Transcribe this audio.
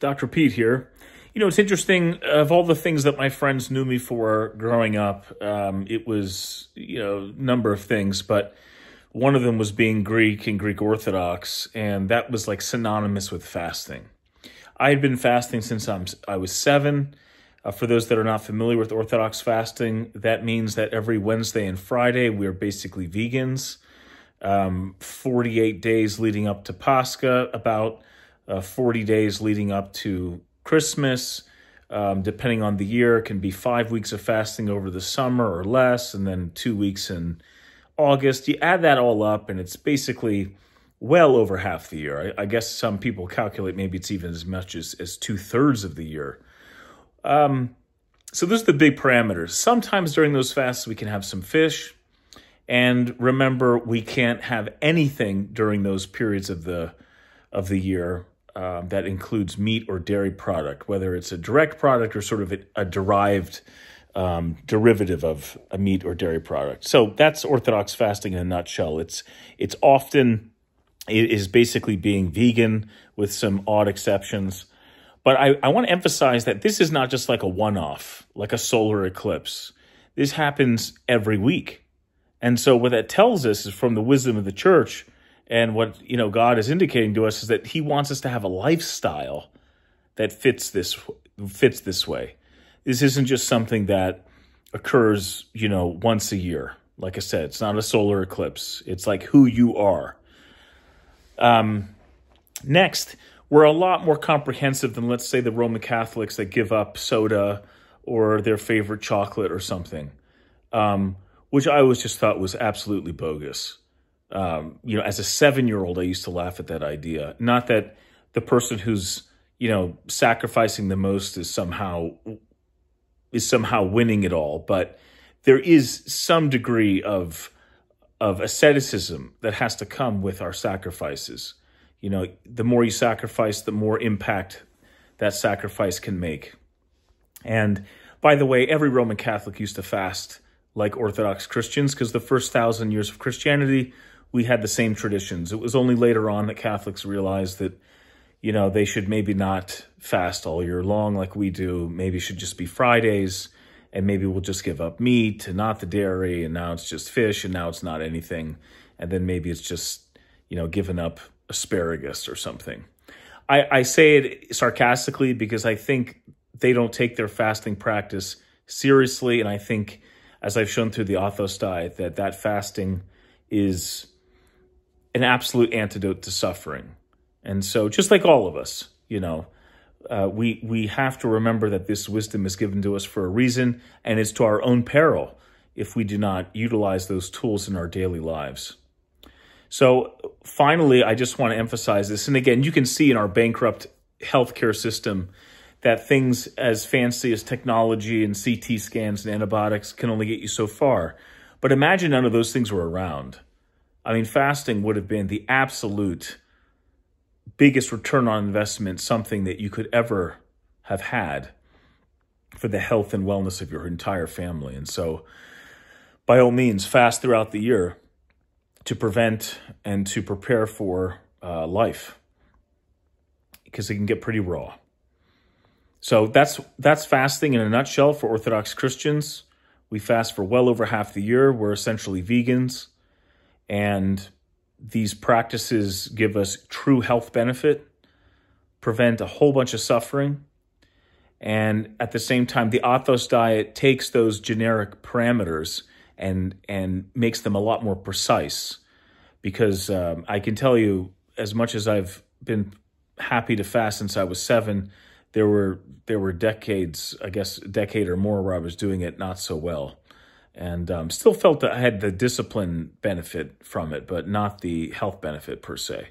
Dr. Pete here. You know, it's interesting, of all the things that my friends knew me for growing up, it was, a number of things, but one of them was being Greek and Greek Orthodox, and that was like synonymous with fasting. I had been fasting since I was 7. For those that are not familiar with Orthodox fasting, that means that every Wednesday and Friday, we're basically vegans. 48 days leading up to Pascha, about 40 days leading up to Christmas. Depending on the year, it can be 5 weeks of fasting over the summer or less, and then 2 weeks in August. You add that all up, and it's basically well over half the year. I guess some people calculate maybe it's even as much as 2/3 of the year. So those are the big parameters. Sometimes during those fasts, we can have some fish. And remember, we can't have anything during those periods of the year that includes meat or dairy product, whether it's a direct product or sort of a derived derivative of a meat or dairy product. So that's Orthodox fasting in a nutshell. It is basically being vegan with some odd exceptions. But I want to emphasize that this is not just like a one-off, like a solar eclipse. This happens every week. And so what that tells us is, from the wisdom of the church, and what God is indicating to us, is that he wants us to have a lifestyle that fits this way. This isn't just something that occurs, once a year. Like I said, it's not a solar eclipse. It's like who you are. Next, we're a lot more comprehensive than, let's say, the Roman Catholics that give up soda or their favorite chocolate or something, which I always just thought was absolutely bogus. As a 7-year-old, I used to laugh at that idea. Not that the person who's, sacrificing the most is somehow winning it all, but there is some degree of asceticism that has to come with our sacrifices. The more you sacrifice, the more impact that sacrifice can make. And by the way, every Roman Catholic used to fast like Orthodox Christians, because the first 1,000 years of Christianity, we had the same traditions. It was only later on that Catholics realized that, they should maybe not fast all year long like we do. Maybe it should just be Fridays, and maybe we'll just give up meat and not the dairy, and now it's just fish, and now it's not anything. And then maybe it's just, giving up asparagus or something. I say it sarcastically because I think they don't take their fasting practice seriously, and I think, as I've shown through the Orthodox diet, that fasting is an absolute antidote to suffering. And so, just like all of us, we have to remember that this wisdom is given to us for a reason, and it's to our own peril if we do not utilize those tools in our daily lives. So finally, I just want to emphasize this. And again, you can see in our bankrupt healthcare system that things as fancy as technology and CT scans and antibiotics can only get you so far. But imagine none of those things were around. I mean, fasting would have been the absolute biggest return on investment, something that you could ever have had for the health and wellness of your entire family. And so, by all means, fast throughout the year to prevent and to prepare for life, because it can get pretty raw. So that's fasting in a nutshell for Orthodox Christians. We fast for well over half the year. We're essentially vegans. And these practices give us true health benefit, prevent a whole bunch of suffering. And at the same time, the Orthodox diet takes those generic parameters and makes them a lot more precise. Because I can tell you, as much as I've been happy to fast since I was 7, there were decades, I guess a decade or more, where I was doing it not so well. And still felt that I had the discipline benefit from it, but not the health benefit per se.